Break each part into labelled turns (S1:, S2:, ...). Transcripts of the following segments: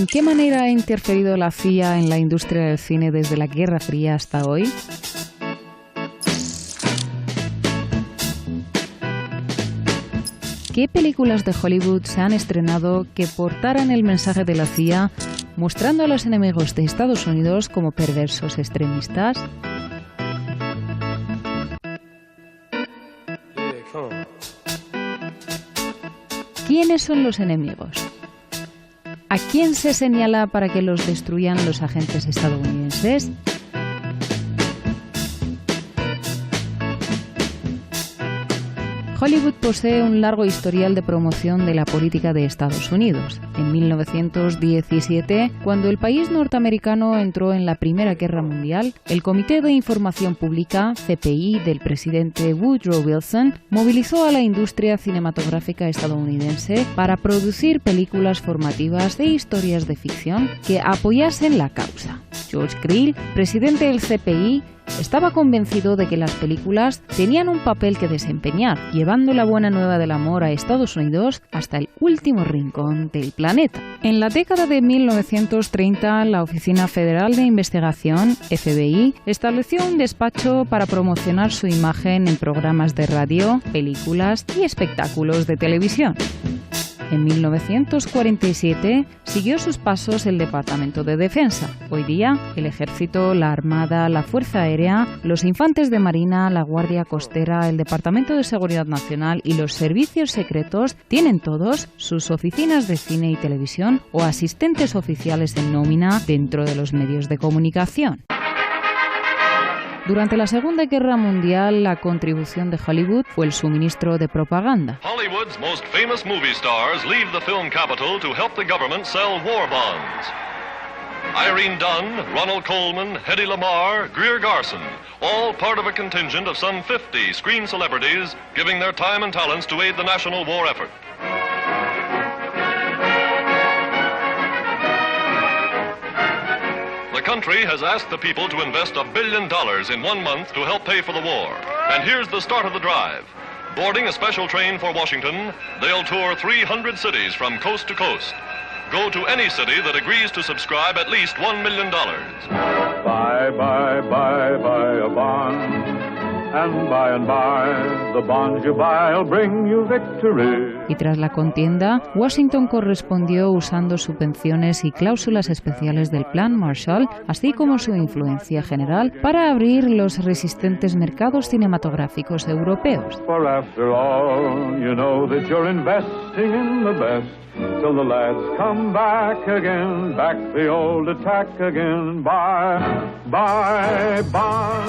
S1: ¿En qué manera ha interferido la CIA en la industria del cine desde la Guerra Fría hasta hoy? ¿Qué películas de Hollywood se han estrenado que portaran el mensaje de la CIA, mostrando a los enemigos de Estados Unidos como perversos extremistas? ¿Quiénes son los enemigos? ¿A quién se señala para que los destruyan los agentes estadounidenses? Hollywood posee un largo historial de promoción de la política de Estados Unidos. En 1917, cuando el país norteamericano entró en la Primera Guerra Mundial, el Comité de Información Pública, CPI, del presidente Woodrow Wilson, movilizó a la industria cinematográfica estadounidense para producir películas formativas de historias de ficción que apoyasen la causa. George Creel, presidente del CPI, estaba convencido de que las películas tenían un papel que desempeñar, llevando la buena nueva del amor a Estados Unidos hasta el último rincón del planeta. En la década de 1930, la Oficina Federal de Investigación, FBI, estableció un despacho para promocionar su imagen en programas de radio, películas y espectáculos de televisión. En 1947 siguió sus pasos el Departamento de Defensa. Hoy día, el Ejército, la Armada, la Fuerza Aérea, los Infantes de Marina, la Guardia Costera, el Departamento de Seguridad Nacional y los servicios secretos tienen todos sus oficinas de cine y televisión o asistentes oficiales en nómina dentro de los medios de comunicación. Durante la Segunda Guerra Mundial, la contribución de Hollywood fue el suministro de propaganda.
S2: Hollywood's most famous movie stars leave the film capital to help the government sell war bonds. Irene Dunne, Ronald Colman, Hedy Lamarr, Greer Garson, all part of a contingent of some 50 screen celebrities giving their time and talents to aid the national war effort. The country has asked the people to invest $1 billion in 1 month to help pay for the war. And here's the start of the drive. Boarding a special train for Washington, they'll tour 300 cities from coast to coast. Go to any city that agrees to subscribe at least $1 million.
S3: Buy, buy, buy, buy a bond. And by, the bonds you buy'll bring you victory.
S1: Y tras la contienda, Washington correspondió usando subvenciones y cláusulas especiales del Plan Marshall, así como su influencia general, para abrir los resistentes mercados cinematográficos europeos.
S3: For after all, you know that you're investing in the best. Till the lads come back again, back the old attack again. Buy, buy, buy.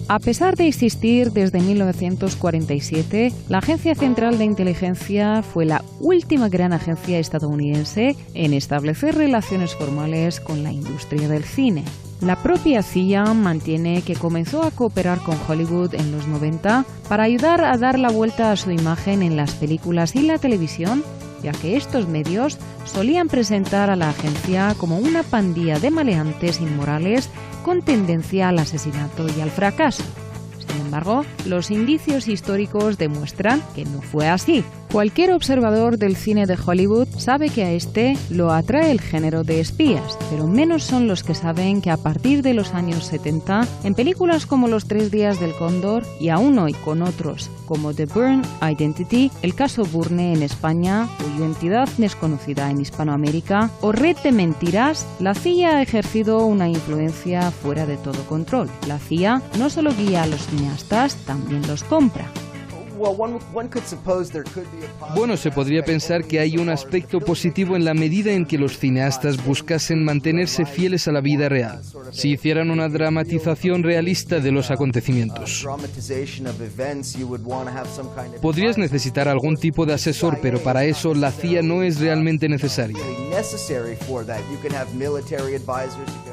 S1: A pesar de existir desde 1947, la Agencia Central de Inteligencia fue la última gran agencia estadounidense en establecer relaciones formales con la industria del cine. La propia CIA mantiene que comenzó a cooperar con Hollywood en los 90 para ayudar a dar la vuelta a su imagen en las películas y la televisión, ya que estos medios solían presentar a la agencia como una pandilla de maleantes inmorales con tendencia al asesinato y al fracaso. Sin embargo, los indicios históricos demuestran que no fue así. Cualquier observador del cine de Hollywood sabe que a este lo atrae el género de espías, pero menos son los que saben que a partir de los años 70, en películas como Los 3 días del Cóndor y aún hoy con otros como The Bourne Identity, El caso Bourne en España, cuya entidad desconocida en Hispanoamérica, o Red de Mentiras, la CIA ha ejercido una influencia fuera de todo control. La CIA no solo guía a los cineastas, también los compra.
S4: Bueno, se podría pensar que hay un aspecto positivo en la medida en que los cineastas buscasen mantenerse fieles a la vida real, si hicieran una dramatización realista de los acontecimientos. Podrías necesitar algún tipo de asesor, pero para eso la CIA no es realmente necesaria.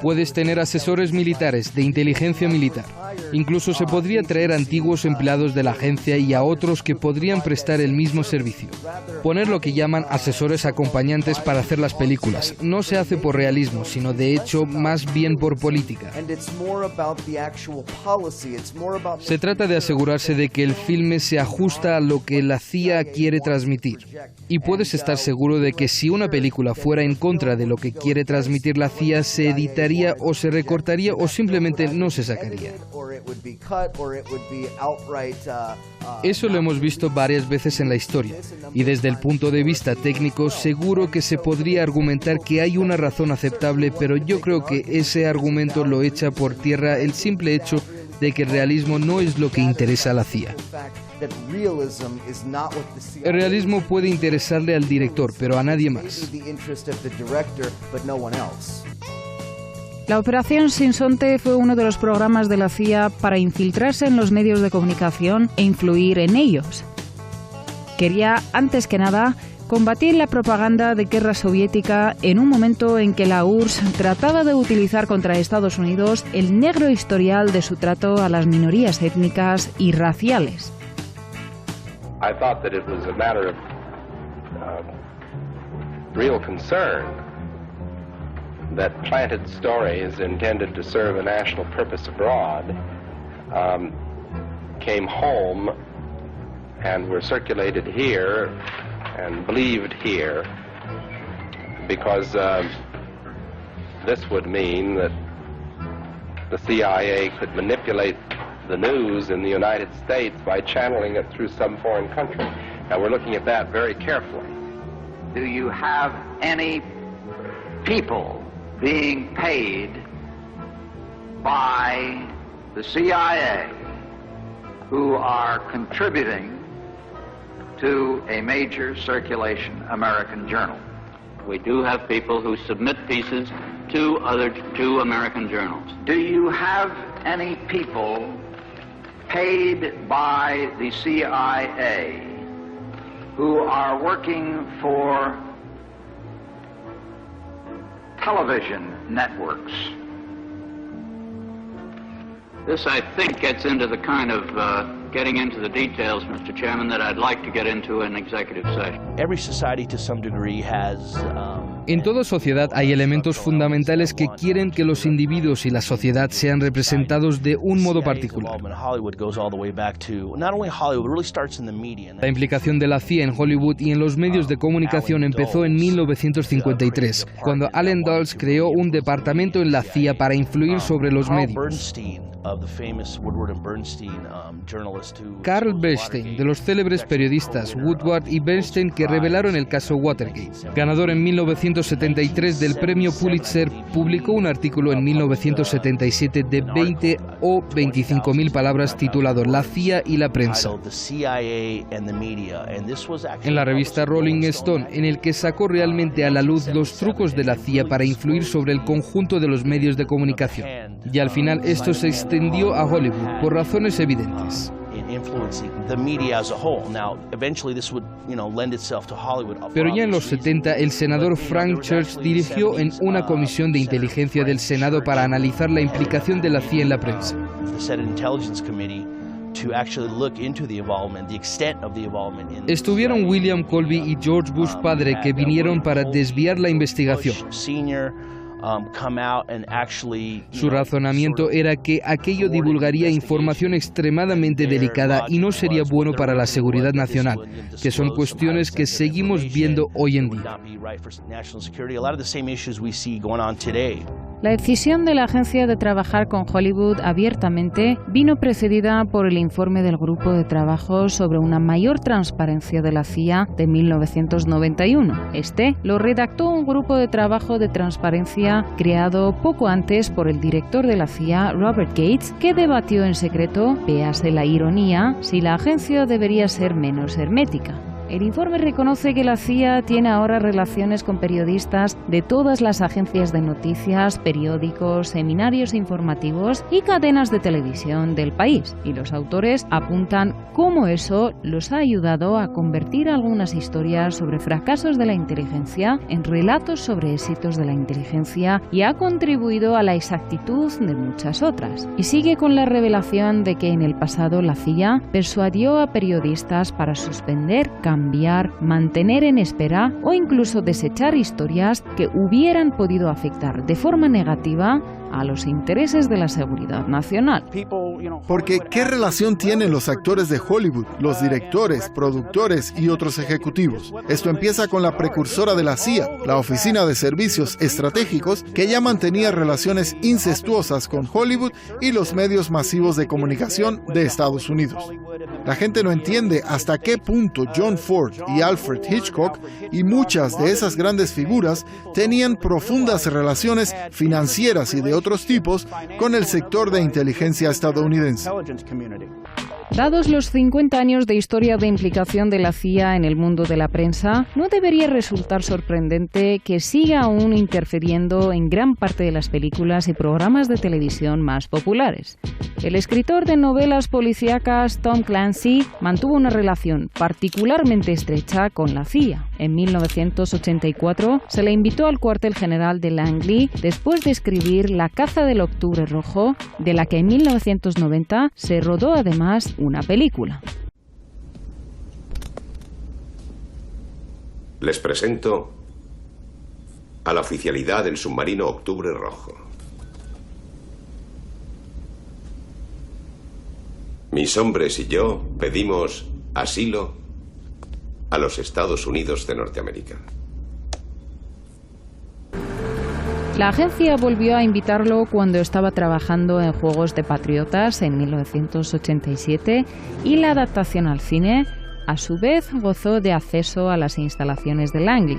S4: Puedes tener asesores militares, de inteligencia militar. Incluso se podría traer antiguos empleados de la agencia y ahora otros que podrían prestar el mismo servicio. Poner lo que llaman asesores acompañantes para hacer las películas. No se hace por realismo, sino de hecho más bien por política. Se trata de asegurarse de que el filme se ajusta a lo que la CIA quiere transmitir. Y puedes estar seguro de que si una película fuera en contra de lo que quiere transmitir la CIA, se editaría o se recortaría o simplemente no se sacaría. Eso lo hemos visto varias veces en la historia, y desde el punto de vista técnico seguro que se podría argumentar que hay una razón aceptable, pero yo creo que ese argumento lo echa por tierra el simple hecho de que el realismo no es lo que interesa a la CIA. El realismo puede interesarle al director, pero a nadie más.
S1: La Operación Sinsonte fue uno de los programas de la CIA para infiltrarse en los medios de comunicación e influir en ellos. Quería, antes que nada, combatir la propaganda de guerra soviética en un momento en que la URSS trataba de utilizar contra Estados Unidos el negro historial de su trato a las minorías étnicas y raciales.
S5: I thought that it was a matter of real concern that planted stories intended to serve a national purpose abroad came home and were circulated here and believed here, because this would mean that the CIA could manipulate the news in the United States by channeling it through some foreign country. Now we're looking at that very carefully.
S6: Do you have any people being paid by the CIA who are contributing to a major circulation American journal?
S7: We do have people who submit pieces to two American journals.
S6: Do you have any people paid by the CIA who are working for television networks?
S7: This, I think, gets into the kind of getting into the details, Mr. Chairman, that I'd like to get into in executive session.
S8: Every society, to some degree, has
S4: En toda sociedad hay elementos fundamentales que quieren que los individuos y la sociedad sean representados de un modo particular. La implicación de la CIA en Hollywood y en los medios de comunicación empezó en 1953, cuando Allen Dulles creó un departamento en la CIA para influir sobre los medios. Carl Bernstein, de los célebres periodistas Woodward y Bernstein que revelaron el caso Watergate, ganador en 1973 del premio Pulitzer, publicó un artículo en 1977 de 20 o 25.000 palabras titulado La CIA y la prensa, en la revista Rolling Stone, en el que sacó realmente a la luz los trucos de la CIA para influir sobre el conjunto de los medios de comunicación. Y al final esto se extendió a Hollywood por razones evidentes. Pero ya en los 70 el senador Frank Church dirigió en una comisión de inteligencia del Senado para analizar la implicación de la CIA en la prensa. Estuvieron William Colby y George Bush padre, que vinieron para desviar la investigación. Su razonamiento era que aquello divulgaría información extremadamente delicada y no sería bueno para la seguridad nacional, que son cuestiones que seguimos viendo hoy en día.
S1: La decisión de la agencia de trabajar con Hollywood abiertamente vino precedida por el informe del Grupo de Trabajo sobre una mayor transparencia de la CIA de 1991. Este lo redactó un grupo de trabajo de transparencia creado poco antes por el director de la CIA, Robert Gates, que debatió en secreto, véase la ironía, si la agencia debería ser menos hermética. El informe reconoce que la CIA tiene ahora relaciones con periodistas de todas las agencias de noticias, periódicos, seminarios informativos y cadenas de televisión del país. Y los autores apuntan cómo eso los ha ayudado a convertir algunas historias sobre fracasos de la inteligencia en relatos sobre éxitos de la inteligencia y ha contribuido a la exactitud de muchas otras. Y sigue con la revelación de que en el pasado la CIA persuadió a periodistas para suspender, cambiar, mantener en espera o incluso desechar historias que hubieran podido afectar de forma negativa a los intereses de la seguridad nacional.
S9: Porque ¿qué relación tienen los actores de Hollywood, los directores, productores y otros ejecutivos? Esto empieza con la precursora de la CIA, la Oficina de Servicios Estratégicos, que ya mantenía relaciones incestuosas con Hollywood y los medios masivos de comunicación de Estados Unidos. La gente no entiende hasta qué punto John Ford y Alfred Hitchcock y muchas de esas grandes figuras tenían profundas relaciones financieras y de otros tipos con el sector de inteligencia estadounidense.
S1: Dados los 50 años de historia de implicación de la CIA en el mundo de la prensa, no debería resultar sorprendente que siga aún interfiriendo en gran parte de las películas y programas de televisión más populares. El escritor de novelas policíacas Tom Clancy mantuvo una relación particularmente estrecha con la CIA. En 1984 se le invitó al cuartel general de Langley después de escribir La caza del Octubre Rojo, de la que en 1990 se rodó además una película.
S10: Les presento a la oficialidad del submarino Octubre Rojo. Mis hombres y yo pedimos asilo a los Estados Unidos de Norteamérica.
S1: La agencia volvió a invitarlo cuando estaba trabajando en Juegos de Patriotas en 1987 y la adaptación al cine, a su vez, gozó de acceso a las instalaciones de Langley.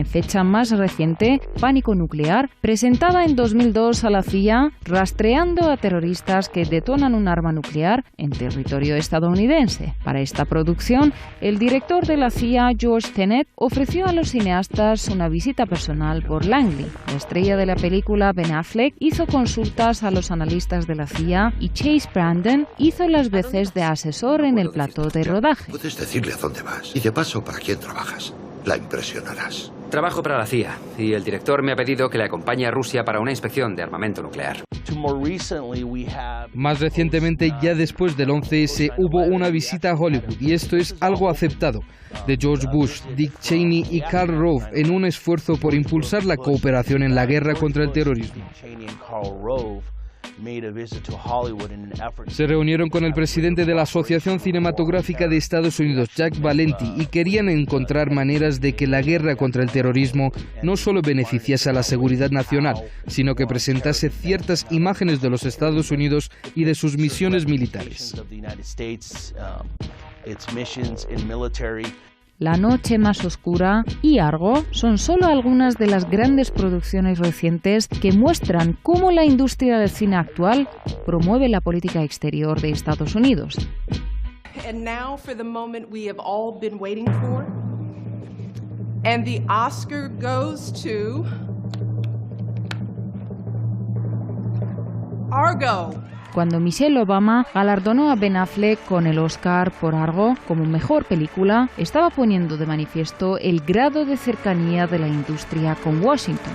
S1: En fecha más reciente, Pánico Nuclear presentaba en 2002 a la CIA rastreando a terroristas que detonan un arma nuclear en territorio estadounidense. Para esta producción, el director de la CIA, George Tenet, ofreció a los cineastas una visita personal por Langley. La estrella de la película, Ben Affleck, hizo consultas a los analistas de la CIA y Chase Brandon hizo las veces de asesor en el plató de rodaje.
S11: Puedes decirle a dónde vas y de paso para quién trabajas. La impresionarás.
S12: Trabajo para la CIA y el director me ha pedido que le acompañe a Rusia para una inspección de armamento nuclear.
S4: Más recientemente, ya después del 11S, hubo una visita a Hollywood y esto es algo aceptado de George Bush, Dick Cheney y Karl Rove en un esfuerzo por impulsar la cooperación en la guerra contra el terrorismo. Se reunieron con el presidente de la Asociación Cinematográfica de Estados Unidos, Jack Valenti, y querían encontrar maneras de que la guerra contra el terrorismo no solo beneficiase a la seguridad nacional, sino que presentase ciertas imágenes de los Estados Unidos y de sus misiones militares.
S1: La noche más oscura y Argo son solo algunas de las grandes producciones recientes que muestran cómo la industria del cine actual promueve la política exterior de Estados Unidos.
S13: And now for the moment we have all been waiting for. And the Oscar goes to Argo.
S1: Cuando Michelle Obama galardonó a Ben Affleck con el Oscar por Argo como mejor película, estaba poniendo de manifiesto el grado de cercanía de la industria con Washington.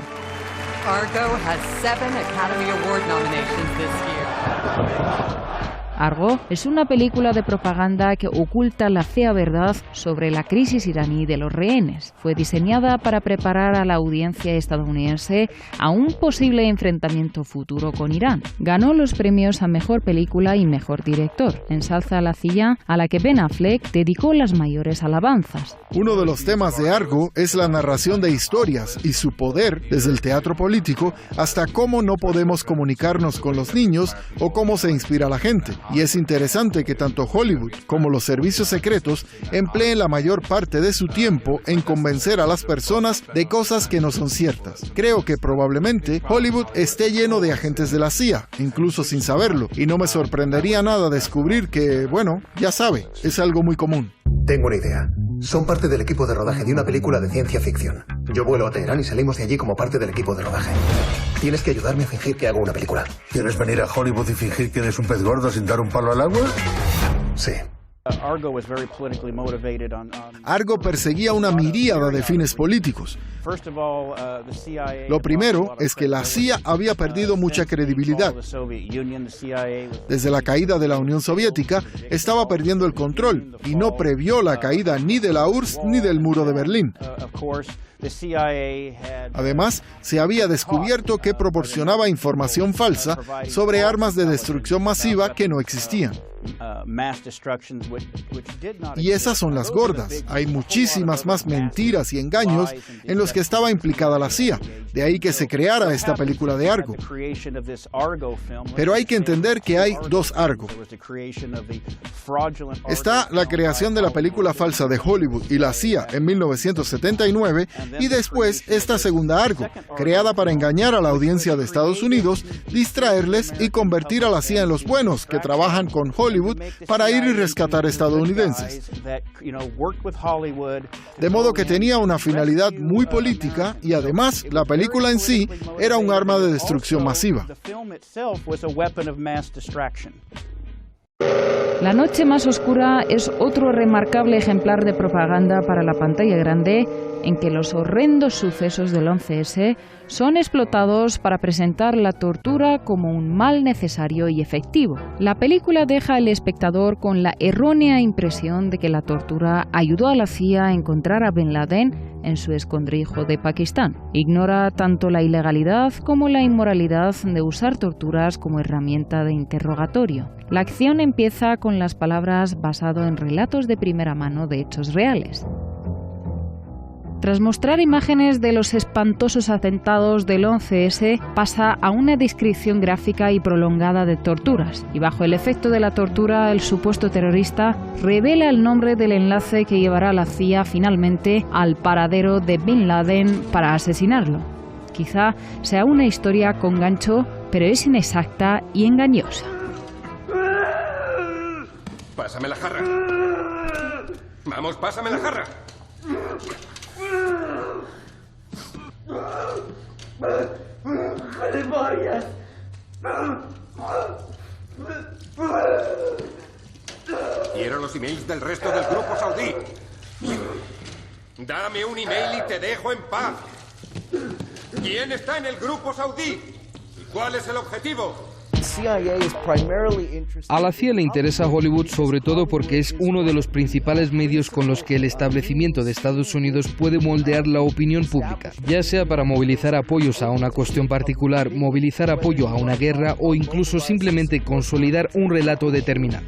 S14: Argo has 7 Academy Award nominations this year.
S1: Argo es una película de propaganda que oculta la fea verdad sobre la crisis iraní de los rehenes. Fue diseñada para preparar a la audiencia estadounidense a un posible enfrentamiento futuro con Irán. Ganó los premios a Mejor Película y Mejor Director. Ensalza a la CIA, a la que Ben Affleck dedicó las mayores alabanzas.
S9: Uno de los temas de Argo es la narración de historias y su poder, desde el teatro político hasta cómo no podemos comunicarnos con los niños o cómo se inspira a la gente. Y es interesante que tanto Hollywood como los servicios secretos empleen la mayor parte de su tiempo en convencer a las personas de cosas que no son ciertas. Creo que probablemente Hollywood esté lleno de agentes de la CIA, incluso sin saberlo, y no me sorprendería nada descubrir que, bueno, ya sabe, es algo muy común.
S15: Tengo una idea. Son parte del equipo de rodaje de una película de ciencia ficción. Yo vuelo a Teherán y salimos de allí como parte del equipo de rodaje. Tienes que ayudarme a fingir que hago una película.
S16: ¿Quieres venir a Hollywood y fingir que eres un pez gordo sin dar un palo al agua?
S15: Sí.
S9: Argo perseguía una miríada de fines políticos. Lo primero es que la CIA había perdido mucha credibilidad. Desde la caída de la Unión Soviética, estaba perdiendo el control y no previó la caída ni de la URSS ni del muro de Berlín. Además, se había descubierto que proporcionaba información falsa sobre armas de destrucción masiva que no existían. Y esas son las gordas. Hay muchísimas más mentiras y engaños en los que estaba implicada la CIA. De ahí que se creara esta película de Argo. Pero hay que entender que hay dos Argo. Está la creación de la película falsa de Hollywood y la CIA en 1979 y después esta segunda Argo, creada para engañar a la audiencia de Estados Unidos, distraerles y convertir a la CIA en los buenos que trabajan con Hollywood para ir y rescatar estadounidenses. De modo que tenía una finalidad muy política y además la película en sí era un arma de destrucción masiva.
S1: La noche más oscura es otro remarcable ejemplar de propaganda para la pantalla grande en que los horrendos sucesos del 11S son explotados para presentar la tortura como un mal necesario y efectivo. La película deja al espectador con la errónea impresión de que la tortura ayudó a la CIA a encontrar a Bin Laden en su escondrijo de Pakistán. Ignora tanto la ilegalidad como la inmoralidad de usar torturas como herramienta de interrogatorio. La acción empieza con las palabras basado en relatos de primera mano de hechos reales. Tras mostrar imágenes de los espantosos atentados del 11S, pasa a una descripción gráfica y prolongada de torturas. Y bajo el efecto de la tortura, el supuesto terrorista revela el nombre del enlace que llevará a la CIA finalmente al paradero de Bin Laden para asesinarlo. Quizá sea una historia con gancho, pero es inexacta y engañosa.
S17: Pásame la jarra. Vamos, pásame la jarra. Quiero los emails del resto del grupo saudí. Dame un email y te dejo en paz. ¿Quién está en el grupo saudí? ¿Y cuál es el objetivo?
S4: A la CIA le interesa Hollywood sobre todo porque es uno de los principales medios con los que el establecimiento de Estados Unidos puede moldear la opinión pública, ya sea para movilizar apoyos a una cuestión particular, movilizar apoyo a una guerra o incluso simplemente consolidar un relato determinado.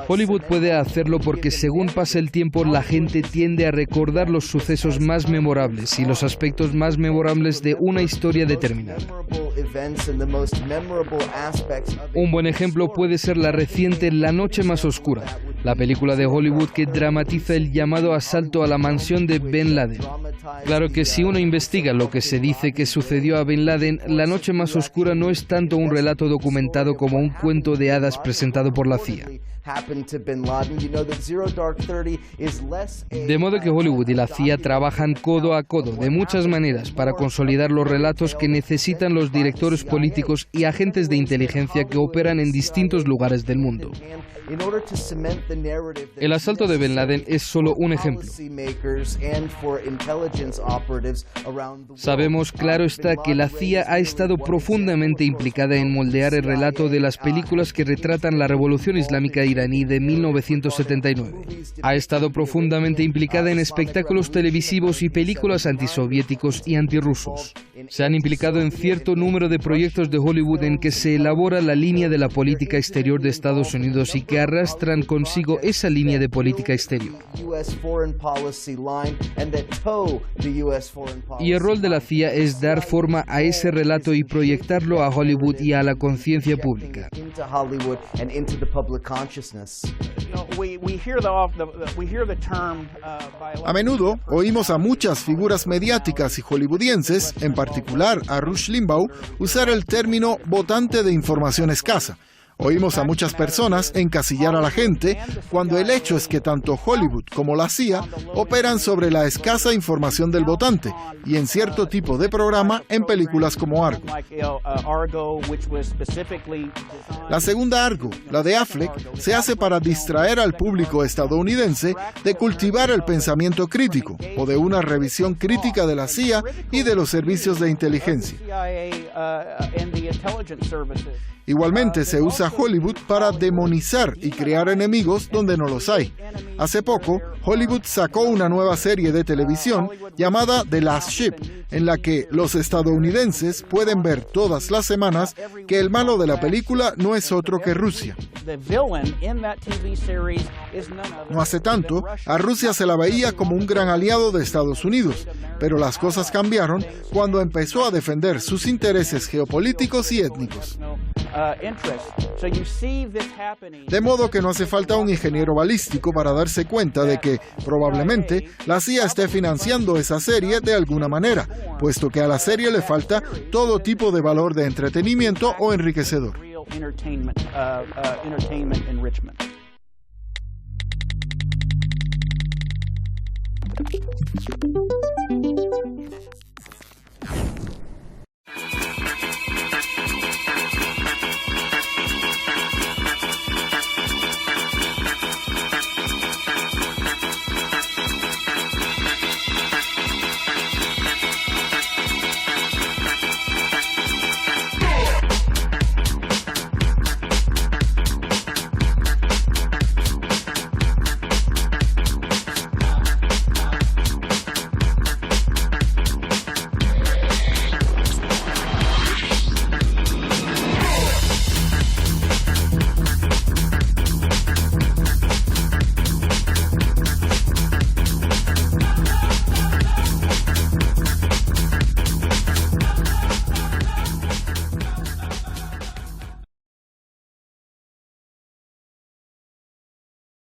S4: Hollywood puede hacerlo porque según pasa el tiempo la gente tiende a recordar los sucesos más memorables y los aspectos más memorables de una historia determinada. Un buen ejemplo puede ser la reciente La noche más oscura, la película de Hollywood que dramatiza el llamado asalto a la mansión de Bin Laden. Claro que si uno investiga lo que se dice que sucedió a Bin Laden, La noche más oscura no es tanto un relato documentado como un cuento de hadas presentado por la CIA. De modo que Hollywood y la CIA trabajan codo a codo de muchas maneras para consolidar los relatos que necesitan los directores políticos y agentes de inteligencia que operan en distintos lugares del mundo. El asalto de Bin Laden es solo un ejemplo. Sabemos, claro está, que la CIA ha estado profundamente implicada en moldear el relato de las películas que retratan la revolución islámica iraní de 1979. Ha estado profundamente implicada en espectáculos televisivos y películas antisoviéticos y antirrusos. Se han implicado en cierto número de proyectos de Hollywood en que se elabora la línea de la política exterior de Estados Unidos y que arrastran consigo esa línea de política exterior. Y el rol de la CIA es dar forma a ese relato y proyectarlo a Hollywood y a la conciencia pública.
S9: A menudo oímos a muchas figuras mediáticas y hollywoodienses, en particular a Rush Limbaugh, usar el término votante de información escasa. Oímos a muchas personas encasillar a la gente cuando el hecho es que tanto Hollywood como la CIA operan sobre la escasa información del votante y en cierto tipo de programa en películas como Argo. La segunda Argo, la de Affleck, se hace para distraer al público estadounidense de cultivar el pensamiento crítico o de una revisión crítica de la CIA y de los servicios de inteligencia. Igualmente se usa Hollywood para demonizar y crear enemigos donde no los hay. Hace poco, Hollywood sacó una nueva serie de televisión llamada The Last Ship, en la que los estadounidenses pueden ver todas las semanas que el malo de la película no es otro que Rusia. No hace tanto, a Rusia se la veía como un gran aliado de Estados Unidos, pero las cosas cambiaron cuando empezó a defender sus intereses geopolíticos y étnicos. De modo que no hace falta un ingeniero balístico para darse cuenta de que, probablemente, la CIA esté financiando esa serie de alguna manera, puesto que a la serie le falta todo tipo de valor de entretenimiento o enriquecedor.